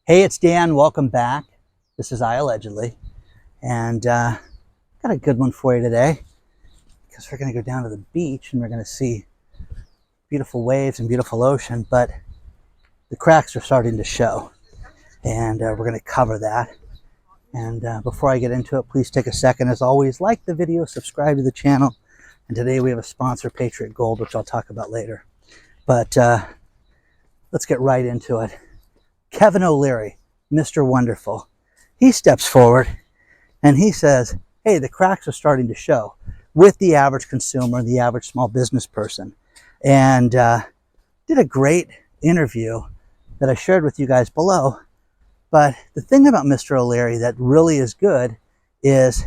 Hey, it's Dan. Welcome back. This is iAllegedly, and got a good one for you today because we're going to go down to the beach and we're going to see beautiful waves and beautiful ocean, but the cracks are starting to show, and we're going to cover that. And before I get into it, please take a second, as always, like the video, subscribe to the channel, and today we have a sponsor, Patriot Gold, which I'll talk about later. But let's get right into it. Kevin O'Leary, Mr. Wonderful, he steps forward and he says, hey, the cracks are starting to show with the average consumer, the average small business person. And did a great interview that I shared with you guys below. But the thing about Mr. O'Leary that really is good is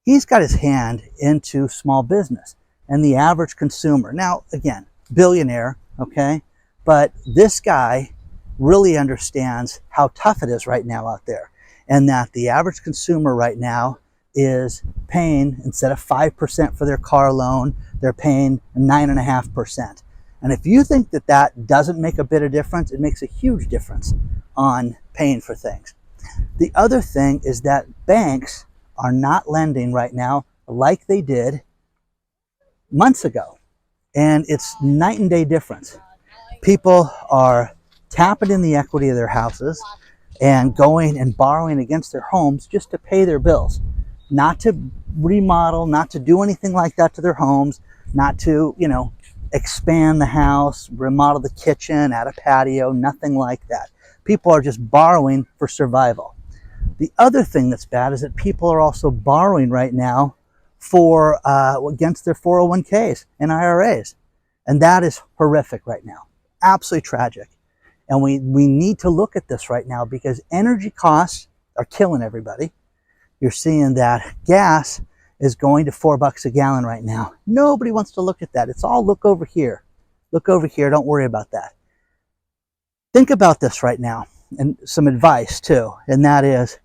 he's got his hand into small business and the average consumer. Now, again, billionaire, okay? But this guy really understands how tough it is right now out there, and that the average consumer right now is paying, instead of 5% for their car loan, they're paying 9.5%. And if you think that that doesn't make a bit of difference, it makes a huge difference on paying for things. The other thing is that banks are not lending right now like they did months ago, and it's night and day difference. People are tapping in the equity of their houses and going and borrowing against their homes just to pay their bills, not to remodel, not to do anything like that to their homes, not to, expand the house, remodel the kitchen, add a patio, nothing like that. People are just borrowing for survival. The other thing that's bad is that people are also borrowing right now for against their 401ks and IRAs, and that is horrific right now, absolutely tragic. And we need to look at this right now because energy costs are killing everybody. You're seeing that gas is going to $4 a gallon right now. Nobody wants to look at that. It's all look over here. Look over here. Don't worry about that. Think about this right now, and some advice too. And that is,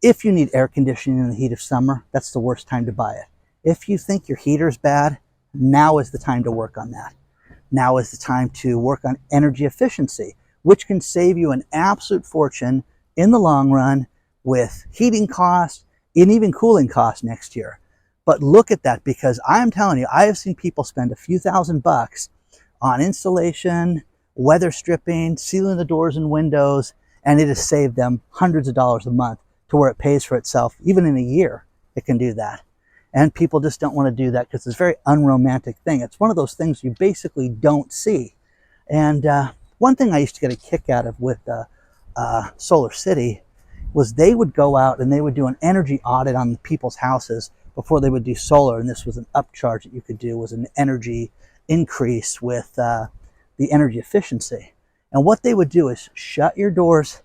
if you need air conditioning in the heat of summer, that's the worst time to buy it. If you think your heater's bad, now is the time to work on that. Now is the time to work on energy efficiency, which can save you an absolute fortune in the long run with heating costs and even cooling costs next year. But look at that, because I'm telling you, I have seen people spend a few $1,000s on insulation, weather stripping, sealing the doors and windows, and it has saved them hundreds of dollars a month to where it pays for itself. Even in a year, it can do that. And people just don't want to do that because it's a very unromantic thing. It's one of those things you basically don't see. And one thing I used to get a kick out of with Solar City was they would go out and they would do an energy audit on people's houses before they would do solar. And this was an upcharge that you could do, was an energy increase with the energy efficiency. And what they would do is shut your doors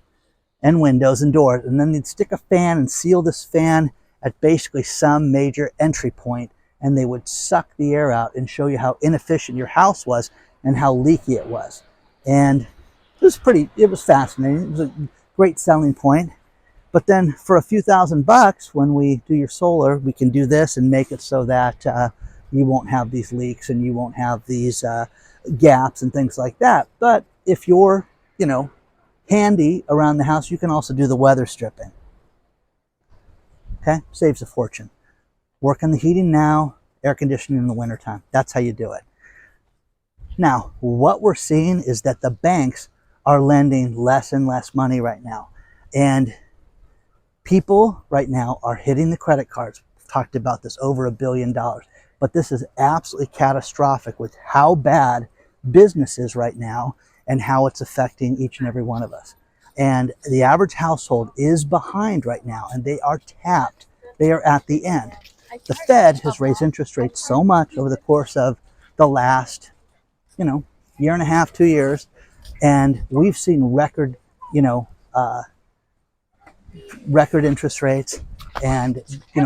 and windows and doors, and then they'd stick a fan and seal this fan at basically some major entry point, and they would suck the air out and show you how inefficient your house was and how leaky it was. And it was fascinating. It was a great selling point. But then for a few $1,000s, when we do your solar, we can do this and make it so that you won't have these leaks and you won't have these gaps and things like that. But if you're, handy around the house, you can also do the weather stripping. Okay, saves a fortune. Work on the heating now, air conditioning in the wintertime. That's how you do it. Now, what we're seeing is that the banks are lending less and less money right now. And people right now are hitting the credit cards. We've talked about this, over $1 billion. But this is absolutely catastrophic with how bad business is right now and how it's affecting each and every one of us. And the average household is behind right now, and they are tapped. They are at the end. The Fed has raised interest rates so much over the course of the last, year and a half, 2 years, and we've seen record interest rates. And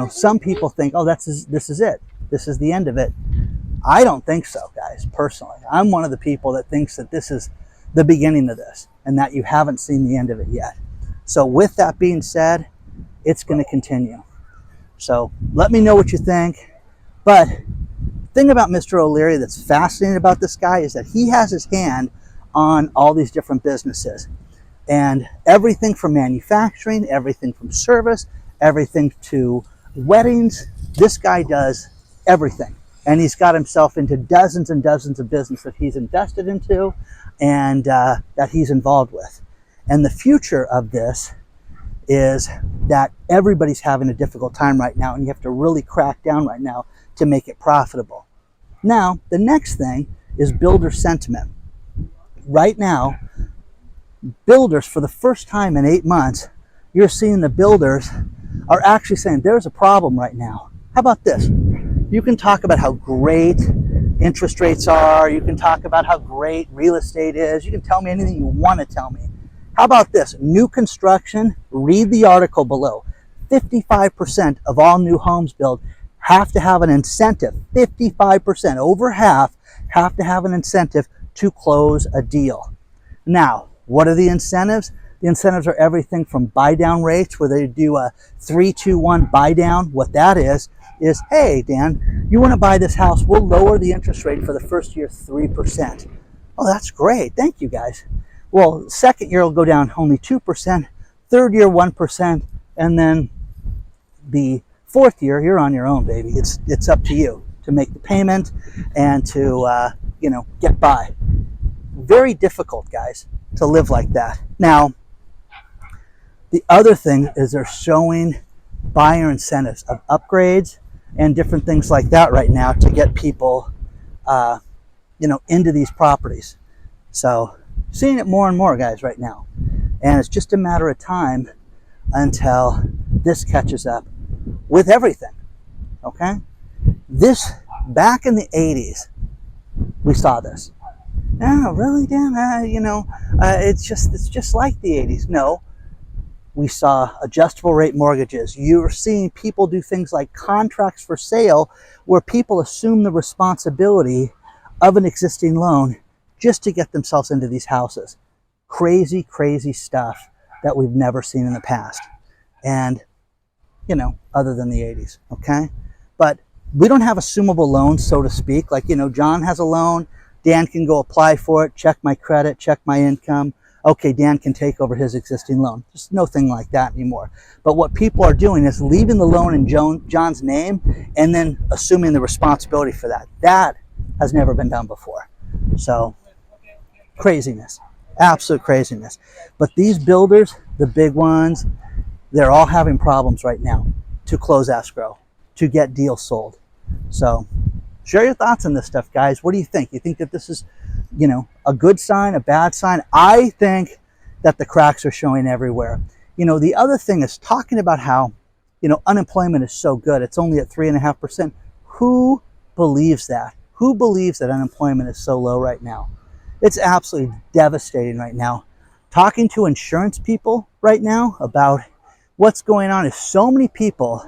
some people think, oh, this is it. This is the end of it. I don't think so, guys. Personally, I'm one of the people that thinks that this is the beginning of this, and that you haven't seen the end of it yet. So with that being said, it's going to continue. So let me know what you think. But the thing about Mr. O'Leary that's fascinating about this guy is that he has his hand on all these different businesses. And everything from manufacturing, everything from service, everything to weddings, this guy does everything. And he's got himself into dozens and dozens of businesses that he's invested into and that he's involved with. And the future of this is that everybody's having a difficult time right now, and you have to really crack down right now to make it profitable. Now, the next thing is builder sentiment. Right now, builders, for the first time in 8 months, you're seeing the builders are actually saying there's a problem right now. How about this? You can talk about how great interest rates are. You can talk about how great real estate is. You can tell me anything you want to tell me. How about this? New construction, read the article below. 55% of all new homes built have to have an incentive. 55%, over half, have to have an incentive to close a deal. Now, what are the incentives? The incentives are everything from buy down rates, where they do a 3-2-1 buy down. What that is, hey, Dan, you want to buy this house? We'll lower the interest rate for the first year 3%. Oh, that's great. Thank you, guys. Well, second year will go down only 2%, third year 1%, and then the fourth year, you're on your own, baby. It's up to you to make the payment and to get by. Very difficult, guys, to live like that. Now, the other thing is they're showing buyer incentives of upgrades and different things like that right now to get people, into these properties. So, seeing it more and more, guys, right now. And it's just a matter of time until this catches up with everything, okay? This, back in the 80s, we saw this. Oh, really, Dan? It's just like the 80s. No, we saw adjustable rate mortgages. You were seeing people do things like contracts for sale where people assume the responsibility of an existing loan just to get themselves into these houses. Crazy, crazy stuff that we've never seen in the past. And, other than the 80s, okay? But we don't have assumable loans, so to speak. Like, John has a loan. Dan can go apply for it, check my credit, check my income. Okay, Dan can take over his existing loan. There's no thing like that anymore. But what people are doing is leaving the loan in John's name and then assuming the responsibility for that. That has never been done before. So, craziness, absolute craziness. But these builders, the big ones, they're all having problems right now to close escrow, to get deals sold. So share your thoughts on this stuff, guys. What do you think? You think that this is, a good sign, a bad sign? I think that the cracks are showing everywhere. The other thing is talking about how, unemployment is so good. It's only at 3.5%. Who believes that? Who believes that unemployment is so low right now? It's absolutely devastating right now. Talking to insurance people right now about what's going on is so many people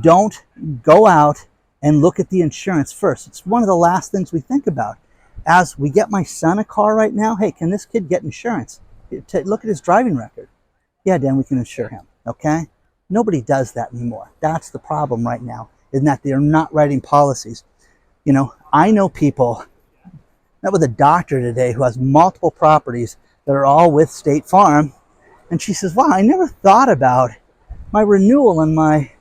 don't go out and look at the insurance first. It's one of the last things we think about. As we get my son a car right now, hey, can this kid get insurance? Look at his driving record. Yeah, Dan, we can insure him, okay? Nobody does that anymore. That's the problem right now, is that they're not writing policies. I know people, met with a doctor today who has multiple properties that are all with State Farm, and she says, wow, I never thought about my renewal and my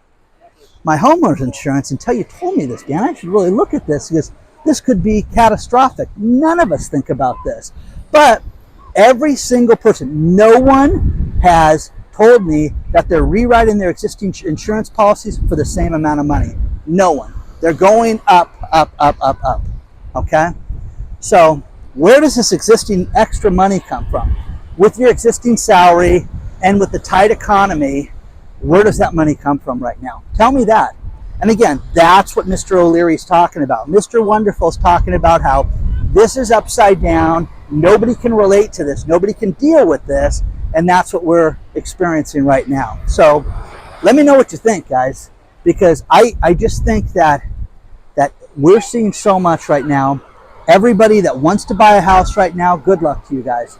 homeowner's insurance until you told me this, Dan. I should really look at this because this could be catastrophic. None of us think about this. But every single person, no one has told me that they're rewriting their existing insurance policies for the same amount of money. No one. They're going up, up, up, up, up. Okay? So where does this existing extra money come from? With your existing salary and with the tight economy, where does that money come from right now? Tell me that. And again, that's what Mr. O'Leary's talking about. Mr. Wonderful's talking about how this is upside down. Nobody can relate to this. Nobody can deal with this. And that's what we're experiencing right now. So let me know what you think, guys, because I just think that we're seeing so much right now. Everybody that wants to buy a house right now, good luck to you guys.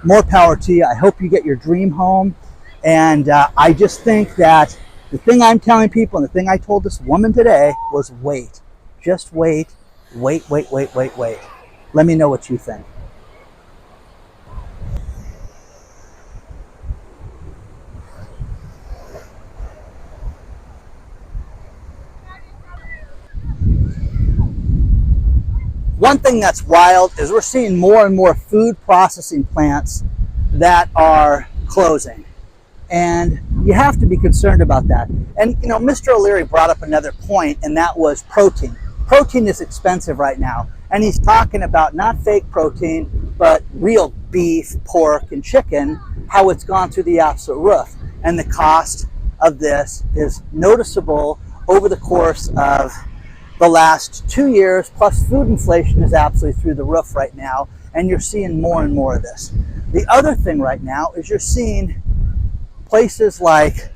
More power to you. I hope you get your dream home. And I just think that the thing I'm telling people and the thing I told this woman today was wait. Just wait. Wait. Let me know what you think. One thing that's wild is we're seeing more and more food processing plants that are closing. And you have to be concerned about that. And you know, Mr. O'Leary brought up another point, and that was protein. Protein is expensive right now. And he's talking about not fake protein, but real beef, pork, and chicken, how it's gone through the absolute roof. And the cost of this is noticeable over the course of the last 2 years, plus food inflation is absolutely through the roof right now, and you're seeing more and more of this. The other thing right now is you're seeing places like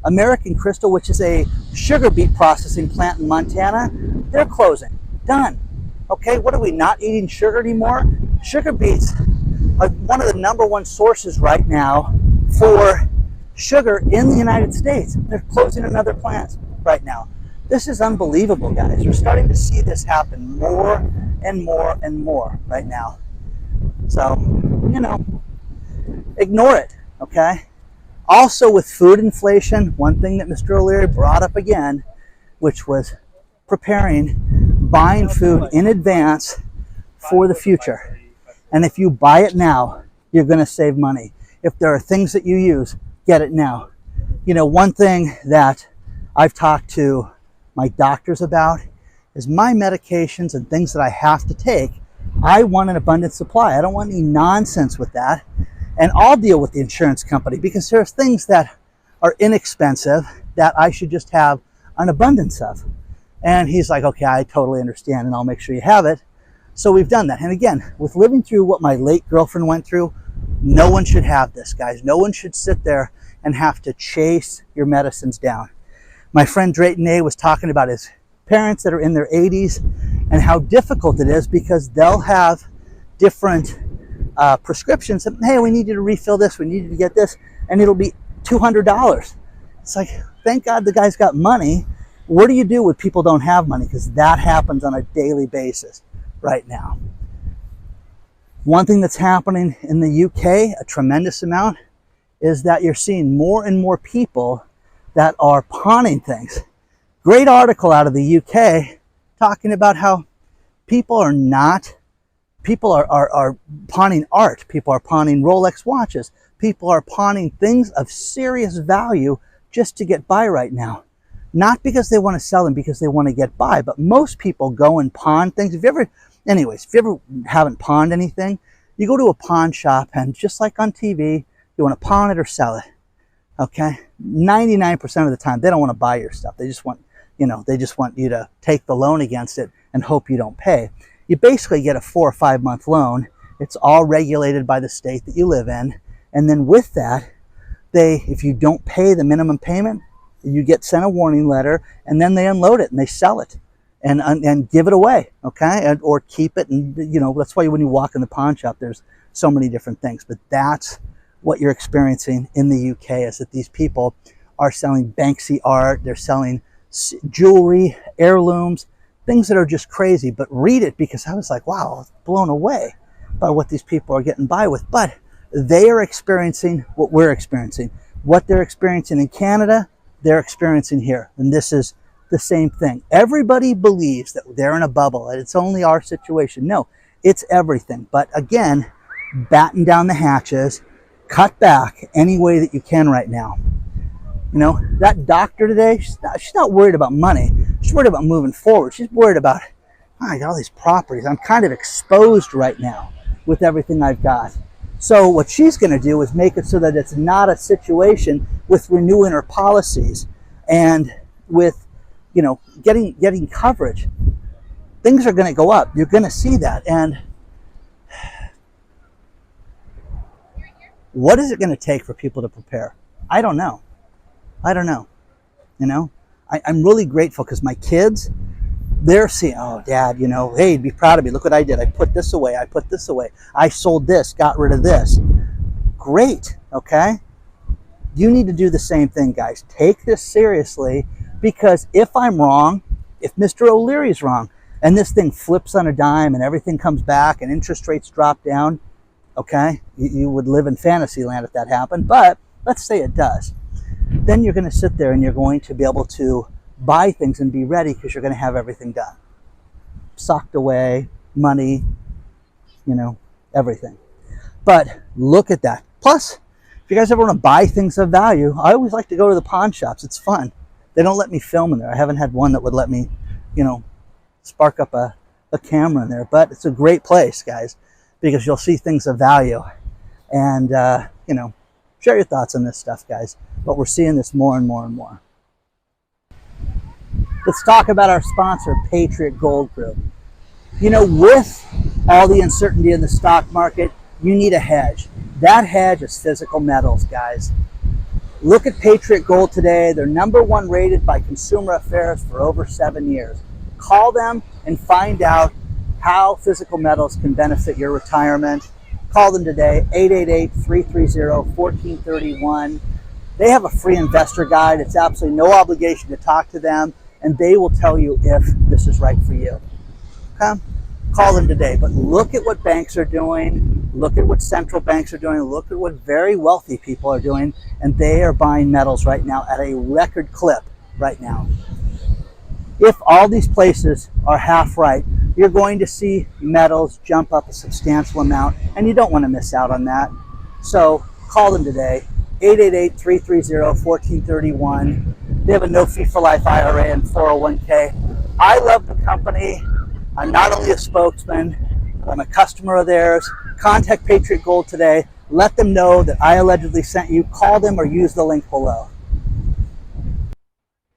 American Crystal, which is a sugar beet processing plant in Montana, they're closing. Done. Okay, what are we, not eating sugar anymore? Sugar beets are one of the #1 sources right now for sugar in the United States. They're closing another plant right now. This is unbelievable, guys. We're starting to see this happen more and more and more right now. So, you know, ignore it, okay? Also with food inflation, one thing that Mr. O'Leary brought up again, which was buying food in advance for the future. And if you buy it now, you're going to save money. If there are things that you use, get it now. You know, one thing that I've talked to my doctors about is my medications and things that I have to take. I want an abundant supply. I don't want any nonsense with that. And I'll deal with the insurance company because there's things that are inexpensive that I should just have an abundance of. And he's like, okay, I totally understand, and I'll make sure you have it. So we've done that. And again, with living through what my late girlfriend went through, no one should have this, guys. No one should sit there and have to chase your medicines down. My friend Drayton A was talking about his parents that are in their 80s and how difficult it is because they'll have different prescriptions. And, hey, we need you to refill this, we need you to get this, and it'll be $200. It's like, thank God the guy's got money. What do you do when people don't have money? Because that happens on a daily basis right now. One thing that's happening in the UK, a tremendous amount, is that you're seeing more and more people that are pawning things. Great article out of the UK talking about how people are pawning art. People are pawning Rolex watches. People are pawning things of serious value just to get by right now. Not because they want to sell them, because they want to get by. But most people go and pawn things. If you ever haven't pawned anything, you go to a pawn shop and just like on TV, you want to pawn it or sell it. Okay? 99% of the time, they don't want to buy your stuff. They just want you to take the loan against it and hope you don't pay. You basically get a 4 or 5 month loan. It's all regulated by the state that you live in. And then with that, if you don't pay the minimum payment, you get sent a warning letter, and then they unload it and they sell it and give it away, okay? Or keep it. And you know, that's why when you walk in the pawn shop, there's so many different things. But that's what you're experiencing in the UK, is that these people are selling Banksy art, they're selling jewelry, heirlooms, things that are just crazy. But read it, because I was like, wow, I was blown away by what these people are getting by with. But they are experiencing what we're experiencing. What they're experiencing in Canada, they're experiencing here. And this is the same thing. Everybody believes that they're in a bubble and it's only our situation. No, it's everything. But again, batten down the hatches, cut back any way that you can right now. You know, that doctor today, she's not worried about money. She's worried about moving forward. She's worried about, I got all these properties. I'm kind of exposed right now with everything I've got. So what she's going to do is make it so that it's not a situation with renewing her policies and with, you know, getting coverage. Things are going to go up. You're going to see that. And what is it going to take for people to prepare? I don't know. You know, I'm really grateful because my kids, they're seeing, oh, Dad, you know, hey, be proud of me. Look what I did. I put this away. I sold this, got rid of this. Great, okay? You need to do the same thing, guys. Take this seriously, because if I'm wrong, if Mr. O'Leary's wrong, and this thing flips on a dime and everything comes back and interest rates drop down, okay? You would live in fantasy land if that happened, but let's say it does. Then you're going to sit there and you're going to be able to buy things and be ready because you're going to have everything done. Socked away, money, you know, everything. But look at that. Plus, if you guys ever want to buy things of value, I always like to go to the pawn shops. It's fun. They don't let me film in there. I haven't had one that would let me, you know, spark up a camera in there. But it's a great place, guys, because you'll see things of value. And, you know, share your thoughts on this stuff, guys. But we're seeing this more and more and more. Let's talk about our sponsor, Patriot Gold Group. You know, with all the uncertainty in the stock market, you need a hedge. That hedge is physical metals, guys. Look at Patriot Gold today. They're #1 rated by Consumer Affairs for over 7 years. Call them and find out how physical metals can benefit your retirement. Call them today, 888-330-1431. They have a free investor guide. It's absolutely no obligation to talk to them, and they will tell you if this is right for you. Okay? Call them today. But look at what banks are doing. Look at what central banks are doing. Look at what very wealthy people are doing. And they are buying metals right now at a record clip right now. If all these places are half right, you're going to see metals jump up a substantial amount. And you don't want to miss out on that. So call them today. 888-330-1431. They have a no fee for life IRA and 401k. I love the company. I'm not only a spokesman, I'm a customer of theirs. Contact Patriot Gold today. Let them know that I allegedly sent you. Call them or use the link below.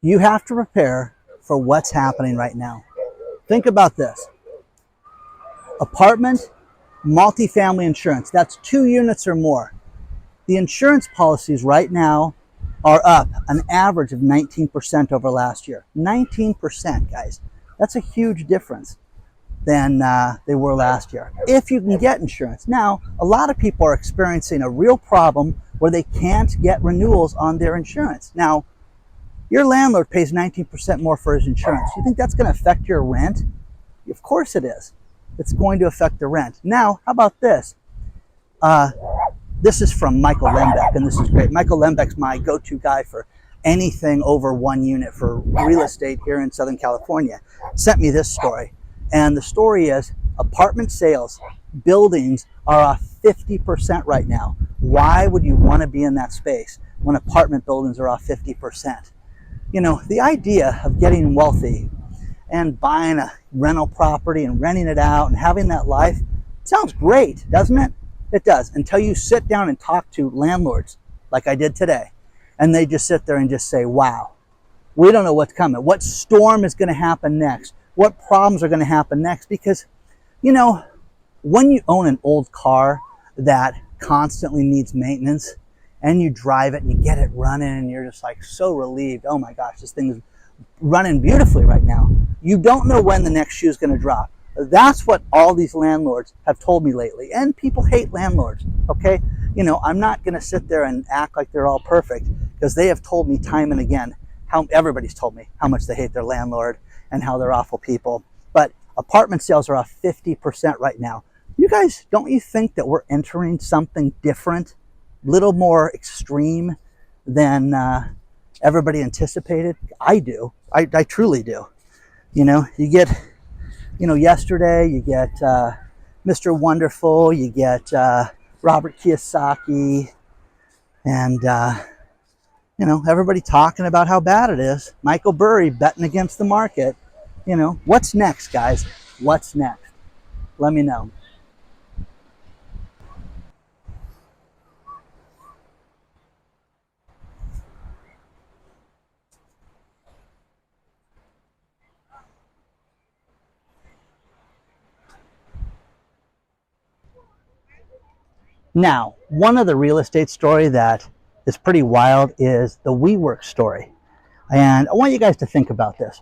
You have to prepare for what's happening right now. Think about this. Apartment, multifamily insurance. That's 2 units or more. The insurance policies right now are up an average of 19% over last year. 19%, guys. That's a huge difference than they were last year, if you can get insurance. Now, a lot of people are experiencing a real problem where they can't get renewals on their insurance. Now, your landlord pays 19% more for his insurance. You think that's going to affect your rent? Of course it is. It's going to affect the rent. Now, how about this? This is from Michael Lembeck, and this is great. Michael Lembeck's my go-to guy for anything over 1 unit for real estate here in Southern California. Sent me this story. And the story is apartment sales, buildings are off 50% right now. Why would you want to be in that space when apartment buildings are off 50%? You know, the idea of getting wealthy and buying a rental property and renting it out and having that life sounds great, doesn't it? It does, until you sit down and talk to landlords like I did today. And they just sit there and just say, wow, we don't know what's coming. What storm is going to happen next? What problems are going to happen next? Because, you know, when you own an old car that constantly needs maintenance and you drive it and you get it running and you're just like so relieved, oh my gosh, this thing is running beautifully right now. You don't know when the next shoe is going to drop. That's what all these landlords have told me lately. And people hate landlords, okay? You know, I'm not going to sit there and act like they're all perfect, because they have told me time and again, how everybody's told me how much they hate their landlord and how they're awful people. But apartment sales are off 50% right now. You guys, don't you think that we're entering something different, a little more extreme than everybody anticipated? I do. I truly do. You know, you get, you know, yesterday you get Mr. Wonderful, you get Robert Kiyosaki, and you know, everybody talking about how bad it is. Michael Burry betting against the market. You know, what's next, guys? What's next? Let me know. Now, one of the real estate story that is pretty wild is the WeWork story. And I want you guys to think about this.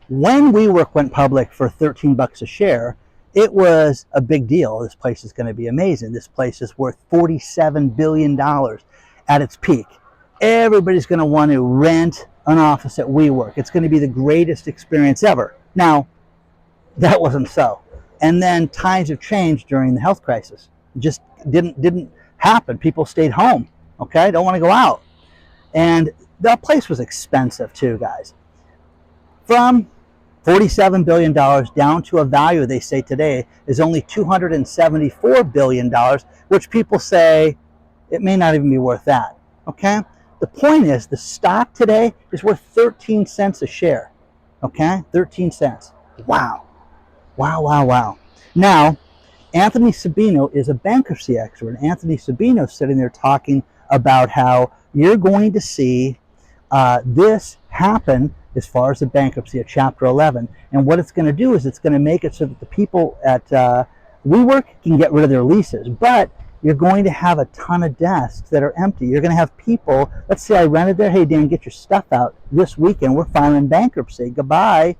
When WeWork went public for 13 bucks a share, it was a big deal. This place is going to be amazing. This place is worth $47 billion at its peak. Everybody's going to want to rent an office at WeWork. It's going to be the greatest experience ever. Now, that wasn't so. And then times have changed during the health crisis. It just didn't happen. People stayed home. Okay, don't want to go out. And that place was expensive too, guys. from $47 billion down to a value they say today is only $274 billion, which people say it may not even be worth that. Okay? The point is the stock today is worth 13 cents a share. Okay? 13 cents. Wow. Wow, wow, wow. Now, Anthony Sabino is a bankruptcy expert. Anthony Sabino is sitting there talking about how you're going to see this happen as far as the bankruptcy of Chapter 11. And what it's going to do is it's going to make it so that the people at WeWork can get rid of their leases. But you're going to have a ton of desks that are empty. You're going to have people, let's say I rented there, hey Dan, get your stuff out this weekend. We're filing bankruptcy. Goodbye.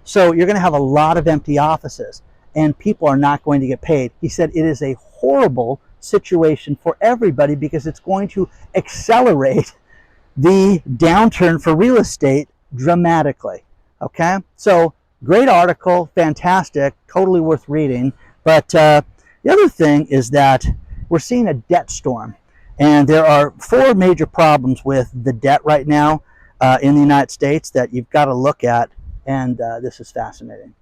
So you're going to have a lot of empty offices and people are not going to get paid. He said it is a horrible situation for everybody because it's going to accelerate the downturn for real estate dramatically. Okay, so great article, fantastic, totally worth reading. But the other thing is that we're seeing a debt storm, and there are 4 major problems with the debt right now in the United States that you've got to look at, and this is fascinating.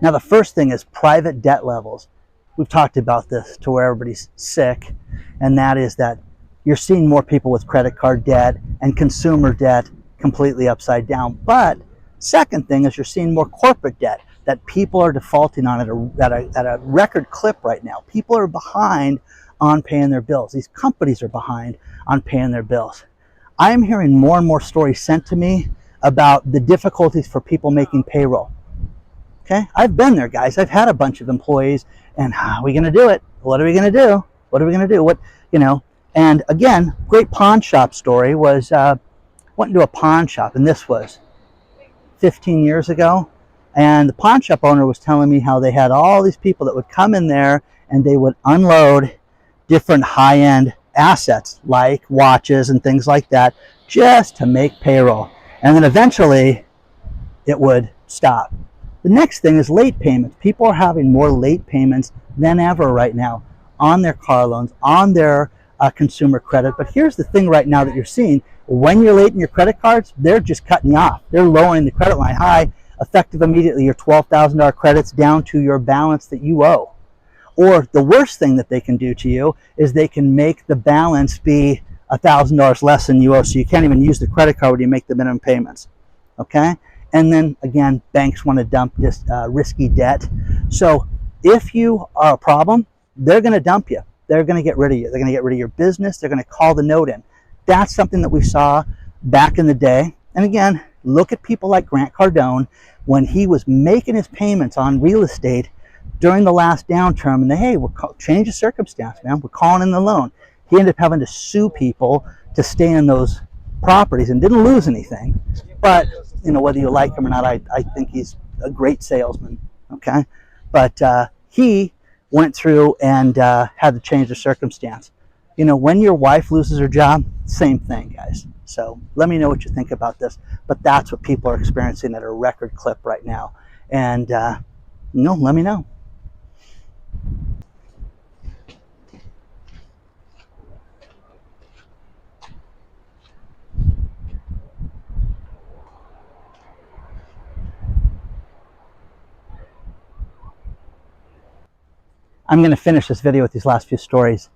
Now, the first thing is private debt levels. We've talked about this to where everybody's sick, and that is that you're seeing more people with credit card debt and consumer debt completely upside down. But second thing is you're seeing more corporate debt that people are defaulting on at a record clip right now. People are behind on paying their bills. These companies are behind on paying their bills. I'm hearing more and more stories sent to me about the difficulties for people making payroll. Okay, I've been there, guys. I've had a bunch of employees, and how are we going to do it? What are we going to do? What are we going to do? What, you know? And again, great pawn shop story was went into a pawn shop, and this was 15 years ago. And the pawn shop owner was telling me how they had all these people that would come in there and they would unload different high-end assets like watches and things like that just to make payroll. And then eventually it would stop. The next thing is late payments. People are having more late payments than ever right now on their car loans, on their consumer credit. But here's the thing right now that you're seeing. When you're late in your credit cards, they're just cutting you off. They're lowering the credit line. Hi, effective immediately, your $12,000 credits down to your balance that you owe. Or the worst thing that they can do to you is they can make the balance be $1,000 less than you owe, so you can't even use the credit card when you make the minimum payments. Okay? And then again, banks want to dump this risky debt. So if you are a problem, they're going to dump you. They're going to get rid of you. They're going to get rid of your business. They're going to call the note in. That's something that we saw back in the day. And again, look at people like Grant Cardone when he was making his payments on real estate during the last downturn. And hey, we'll change the circumstance, man. We're calling in the loan. He ended up having to sue people to stay in those properties and didn't lose anything. But you know, whether you like him or not, I think he's a great salesman. Okay, but he went through and had to change the circumstance. You know, when your wife loses her job, same thing, guys. So let me know what you think about this. But that's what people are experiencing at a record clip right now. And, you know, let me know. I'm going to finish this video with these last few stories.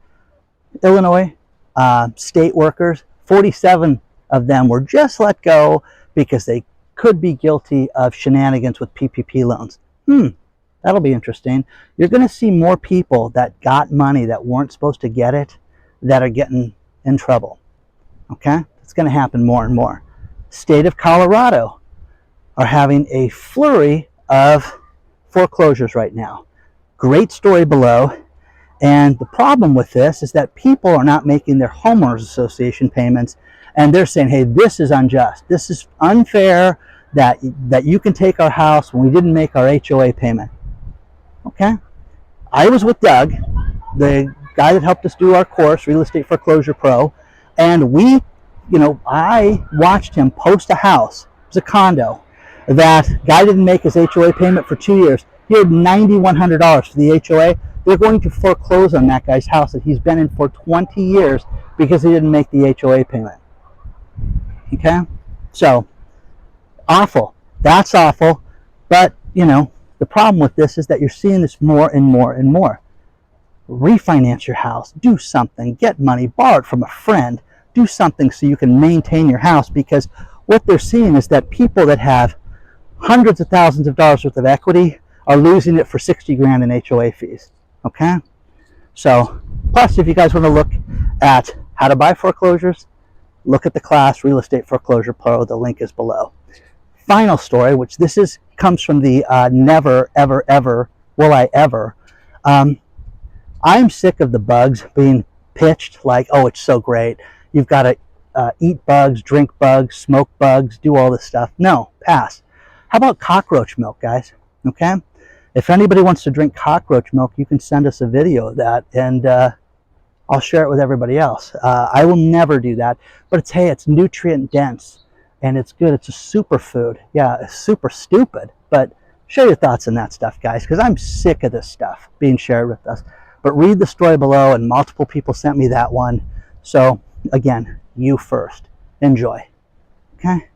Illinois state workers, 47 of them were just let go because they could be guilty of shenanigans with PPP loans. That'll be interesting. You're going to see more people that got money that weren't supposed to get it that are getting in trouble. Okay? It's going to happen more and more. State of Colorado are having a flurry of foreclosures right now. Great story below. And the problem with this is that people are not making their homeowners association payments, and they're saying, hey, this is unjust. This is unfair that you can take our house when we didn't make our HOA payment. Okay? I was with Doug, the guy that helped us do our course, Real Estate Foreclosure Pro, and we, you know, I watched him post a house. It was a condo. That guy didn't make his HOA payment for 2 years. He had $9,100 for the HOA. They're going to foreclose on that guy's house that he's been in for 20 years because he didn't make the HOA payment. Okay? So, Awful. That's awful. But, you know, the problem with this is that you're seeing this more and more and more. Refinance your house. Do something. Get money. Borrow it from a friend. Do something so you can maintain your house, because what they're seeing is that people that have hundreds of thousands of dollars worth of equity are losing it for 60 grand in HOA fees. Okay? So, plus, if you guys want to look at how to buy foreclosures, look at the class Real Estate Foreclosure Pro. The link is below. Final story, which comes from the never, ever, ever, will I ever. I'm sick of the bugs being pitched like, oh, it's so great. You've got to eat bugs, drink bugs, smoke bugs, do all this stuff. No, pass. How about cockroach milk, guys? Okay? If anybody wants to drink cockroach milk, you can send us a video of that, and I'll share it with everybody else. I will never do that, but it's nutrient dense, and it's good. It's a superfood. Yeah, it's super stupid, but share your thoughts on that stuff, guys, because I'm sick of this stuff being shared with us. But read the story below, and multiple people sent me that one. So, again, you first. Enjoy. Okay?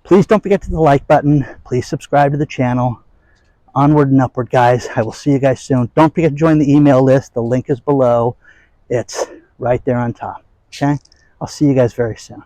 Please don't forget to hit the like button. Please subscribe to the channel. Onward and upward, guys. I will see you guys soon. Don't forget to join the email list. The link is below. It's right there on top. Okay? I'll see you guys very soon.